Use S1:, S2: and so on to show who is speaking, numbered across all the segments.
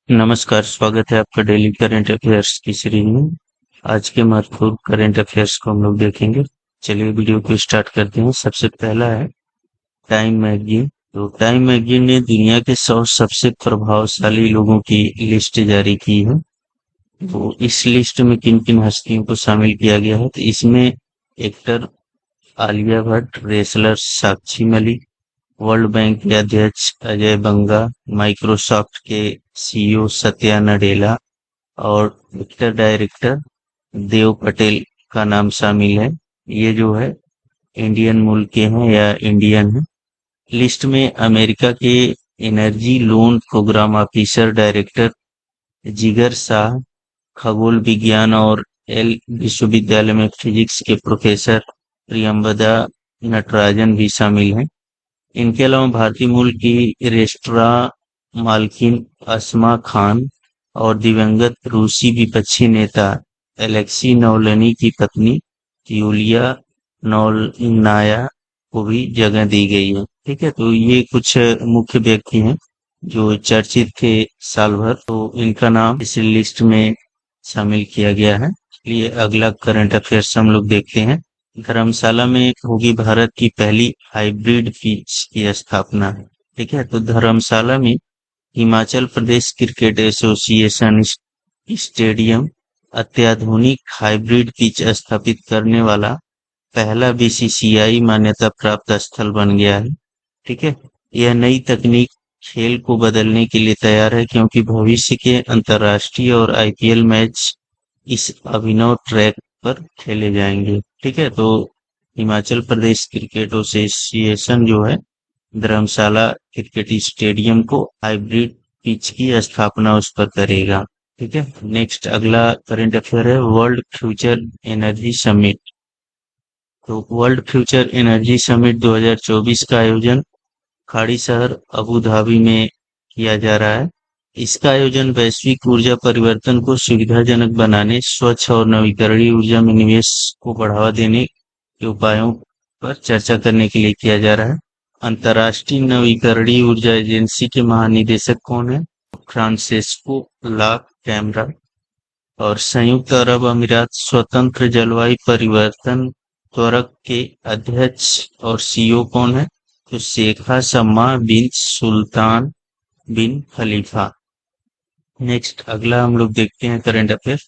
S1: नमस्कार, स्वागत है आपका डेली करंट अफेयर्स की सीरीज में। आज के महत्वपूर्ण करंट अफेयर्स को हम लोग देखेंगे। चलिए वीडियो को स्टार्ट करते हैं। सबसे पहला है टाइम मैगजीन। तो टाइम मैगजीन ने दुनिया के 100 सबसे प्रभावशाली लोगों की लिस्ट जारी की है। तो इस लिस्ट में किन किन हस्तियों को शामिल किया गया है, तो इसमें actor Alia Bhatt, wrestler Sakshi Malik, world bank के अध्यक्ष अजय बंगा, माइक्रोसॉफ्ट के सीईओ सत्या नडेला और पिक्चर डायरेक्टर देव पटेल का नाम शामिल है। ये जो है इंडियन मूल के हैं या इंडियन है। लिस्ट में अमेरिका के energy loan program officer director Jigar Shah, खगोल विज्ञान और एल विश्वविद्यालय में फिजिक्स के प्रोफेसर प्रियंवदा नटराजन भी शामिल हैं। इनके अलावा भारतीय मूल की रेस्टोरेंट मालकिन अस्मा खान और दिवंगत रूसी विपक्षी नेता एलेक्सी नौलनी की पत्नी यूलिया नौलनाया को भी जगह दी गई है। ठीक है, तो ये कुछ मुख्य व्यक्ति हैं जो चर्चित थे साल भर, तो इनका नाम इस लिस्ट में शामिल किया गया है। ये अगला करंट अफेयर्स हम लोग देखते हैं। धर्मशाला में होगी भारत की पहली हाइब्रिड पिच की स्थापना। ठीक है, तो धर्मशाला में Himachal Pradesh cricket association stadium अत्याधुनिक हाइब्रिड पिच स्थापित करने वाला पहला बीसीसीआई मान्यता प्राप्त स्थल बन गया है। ठीक है, यह नई तकनीक खेल को बदलने के लिए तैयार है, क्योंकि भविष्य के अंतर्राष्ट्रीय और आईपीएल मैच इस अभिनव ट्रैक पर खेले जाएंगे। ठीक है, तो हिमाचल प्रदेश क्रिकेट एसोसिएशन जो है धर्मशाला क्रिकेट स्टेडियम को हाइब्रिड पिच की स्थापना उस पर करेगा। ठीक है, नेक्स्ट अगला करंट अफेयर है वर्ल्ड फ्यूचर एनर्जी समिट। तो वर्ल्ड फ्यूचर एनर्जी समिट 2024 का आयोजन खाड़ी शहर अबू धाबी में किया जा रहा है। इसका आयोजन वैश्विक ऊर्जा परिवर्तन को सुविधाजनक बनाने, स्वच्छ और नवीकरणीय ऊर्जा में निवेश को बढ़ावा देने के उपायों पर चर्चा करने के लिए किया जा रहा है। अंतर्राष्ट्रीय नवीकरणीय ऊर्जा एजेंसी के महानिदेशक कौन है? फ्रांसेस्को ला कैमरा। और संयुक्त अरब अमीरात स्वतंत्र जलवायु परिवर्तन त्वरक के अध्यक्ष और सीईओ कौन है? तो शेखा शम्मा बिन सुल्तान बिन खलीफा। नेक्स्ट अगला हम लोग देखते हैं करंट अफेयर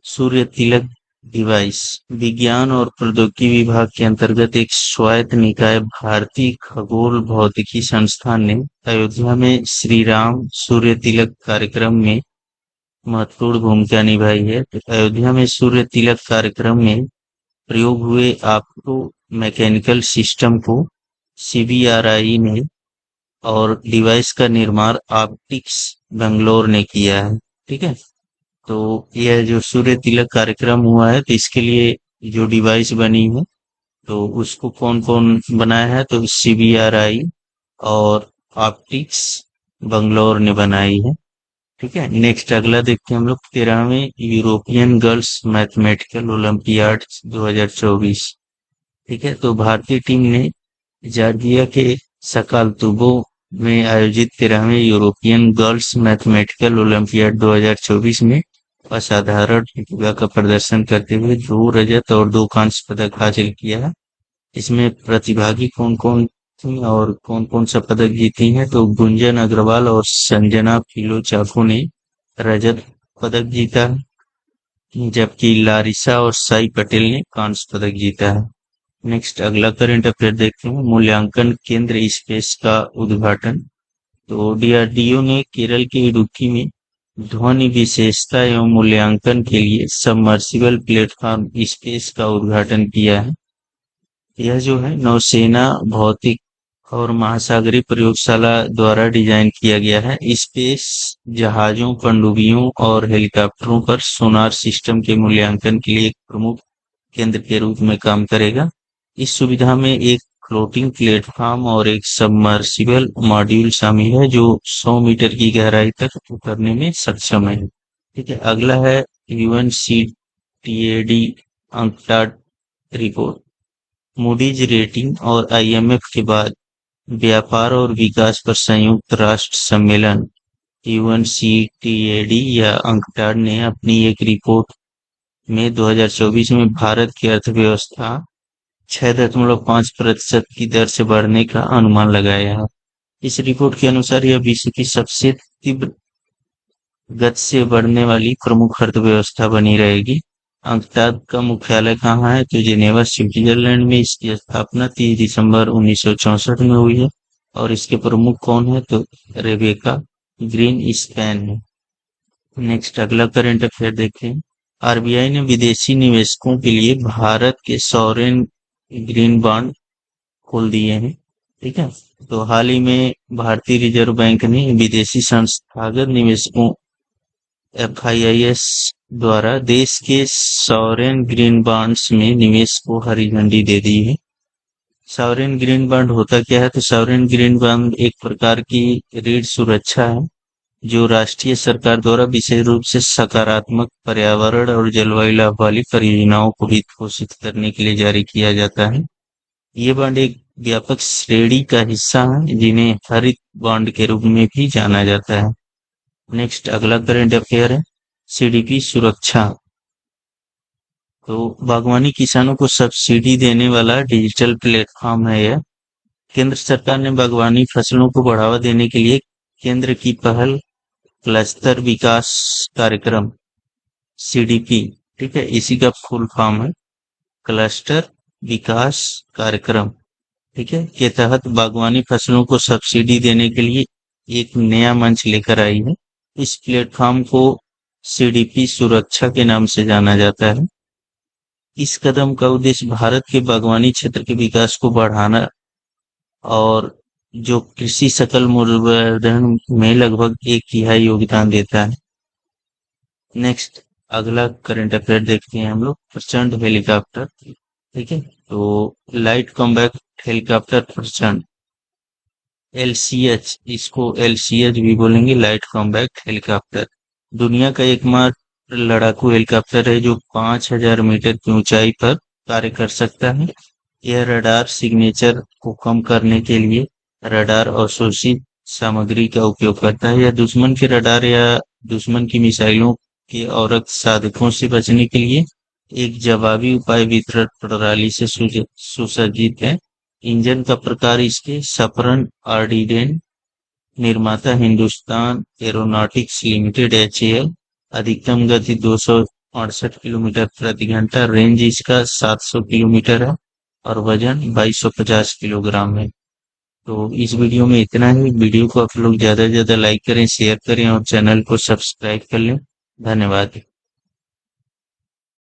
S1: सूर्य तिलक डिवाइस। विज्ञान और प्रौद्योगिकी विभाग के अंतर्गत एक स्वायत्त निकाय भारतीय खगोल भौतिकी संस्थान ने अयोध्या में श्री राम सूर्य तिलक कार्यक्रम में महत्वपूर्ण भूमिका निभाई है। तो अयोध्या में सूर्य तिलक कार्यक्रम में प्रयोग हुए ऑप्टो मैकेनिकल सिस्टम को सीबीआरआई ने और डिवाइस का निर्माण ऑप्टिक्स बेंगलोर ने किया है। ठीक है, तो यह जो सूर्य तिलक कार्यक्रम हुआ है, तो इसके लिए जो डिवाइस बनी है तो उसको कौन कौन बनाया है? तो सीबीआरआई और ऑप्टिक्स बेंगलोर ने बनाई है। ठीक है, नेक्स्ट अगला देखते हैं हम लोग 13वें यूरोपियन गर्ल्स मैथमेटिकल ओलंपियाड 2024। ठीक है, तो भारतीय टीम ने जॉर्जिया के सकालतुबो में आयोजित 13वें यूरोपियन गर्ल्स मैथमेटिकल ओलंपियाड 2024 में असाधारण प्रतिभा का प्रदर्शन करते हुए 2 रजत और 2 कांस्य पदक हासिल किया है। इसमें प्रतिभागी कौन कौन थी और कौन कौन सा पदक जीती हैं? तो गुंजन अग्रवाल और संजना फिलो चाको ने रजत पदक जीता है, जबकि लारिसा और साई पटेल ने कांस्य पदक जीता है। नेक्स्ट अगला करंट अफेयर देखते हैं मूल्यांकन केंद्र स्पेस का उद्घाटन। तो डीआरडीओ ने केरल के इडुक्की में ध्वनि विशेषता एवं मूल्यांकन के लिए सबमर्सिबल प्लेटफॉर्म स्पेस का उद्घाटन किया है। यह जो है नौसेना भौतिक और महासागरीय प्रयोगशाला द्वारा डिजाइन किया गया है। स्पेस जहाजों, पनडुब्बियों और हेलीकॉप्टरों पर सोनार सिस्टम के मूल्यांकन के लिए एक प्रमुख केंद्र के रूप में काम करेगा। इस सुविधा में एक फ्लोटिंग प्लेटफॉर्म और एक सबमर्सिबल मॉड्यूल शामिल है जो 100 मीटर की गहराई तक उतरने में सक्षम है। ठीक है, अगला है UNCTAD UNCTAD report. Moody's rating और आईएमएफ के बाद व्यापार और विकास पर संयुक्त राष्ट्र सम्मेलन UNCTAD या अंकटाड ने अपनी एक रिपोर्ट में 2024 में भारत की अर्थव्यवस्था 6.5% की दर से बढ़ने का अनुमान लगाया है। इस रिपोर्ट के अनुसार यह विश्व की सबसे तीव्र गति से बढ़ने वाली प्रमुख अर्थव्यवस्था बनी रहेगी। अंकटाड का मुख्यालय कहाँ है? तो जिनेवा स्विट्जरलैंड में। इसकी स्थापना 30 दिसंबर 1964 में हुई है और इसके प्रमुख कौन है? तो रेबेका ग्रीन स्पैन है। नेक्स्ट अगला करंट अफेयर देखते हैं। आरबीआई ने विदेशी निवेशकों के लिए भारत के सॉवरेन ग्रीन बॉन्ड खोल दिए हैं। ठीक है, तो हाल ही में भारतीय रिजर्व बैंक ने विदेशी संस्थागत निवेशकों FIIs द्वारा देश के सॉवरेन ग्रीन बॉन्ड्स में निवेश को हरी झंडी दे दी है। सॉवरेन ग्रीन बॉन्ड होता क्या है? तो सॉवरेन ग्रीन बॉन्ड एक प्रकार की ऋण सुरक्षा है जो राष्ट्रीय सरकार द्वारा विशेष रूप से सकारात्मक पर्यावरण और जलवायु लाभ वाली परियोजनाओं को वित्त पोषित करने के लिए जारी किया जाता है। ये बॉन्ड एक व्यापक श्रेणी का हिस्सा है जिन्हें हरित बॉन्ड के रूप में भी जाना जाता है। नेक्स्ट अगला करंट अफेयर है सीडीपी सुरक्षा। तो बागवानी किसानों को सब्सिडी देने वाला डिजिटल प्लेटफॉर्म है यह। केंद्र सरकार ने बागवानी फसलों को बढ़ावा देने के लिए केंद्र की पहल क्लस्टर विकास कार्यक्रम सीडीपी, ठीक है, इसी का फुल फॉर्म है क्लस्टर विकास कार्यक्रम, ठीक है, के तहत बागवानी फसलों को सब्सिडी देने के लिए एक नया मंच लेकर आई है। इस प्लेटफॉर्म को सीडीपी सुरक्षा के नाम से जाना जाता है। इस कदम का उद्देश्य भारत के बागवानी क्षेत्र के विकास को बढ़ाना और जो कृषि सकल मूल्यवर्धन में लगभग 1/3 योगदान देता है। नेक्स्ट अगला करंट अफेयर देखते हैं हम लोग प्रचंड हेलीकॉप्टर, ठीक है, तो लाइट कॉम्बैट हेलीकॉप्टर प्रचंड LCH, इसको LCH भी बोलेंगे, लाइट कॉम्बैक्ट हेलीकॉप्टर, दुनिया का एकमात्र लड़ाकू हेलीकॉप्टर है जो 5000 मीटर की ऊंचाई पर कार्य कर सकता है। यह रडार सिग्नेचर को कम करने के लिए रडार अवशोषित सामग्री का उपयोग करता है। यह दुश्मन के रडार या दुश्मन की मिसाइलों के औरत साधकों से बचने के लिए एक जवाबी उपाय वितरण प्रणाली से सुसज्जित है। इंजन का प्रकार इसके सफरन आर्डिडेंट, निर्माता हिंदुस्तान एरोनॉटिक्स लिमिटेड HAL, अधिकतम गति 268 किलोमीटर प्रति घंटा, रेंज इसका 700 किलोमीटर है और वजन 2250 किलोग्राम है। तो इस वीडियो में इतना ही। वीडियो को आप लोग ज्यादा से ज्यादा लाइक करें, शेयर करें और चैनल को सब्सक्राइब कर लें। धन्यवाद।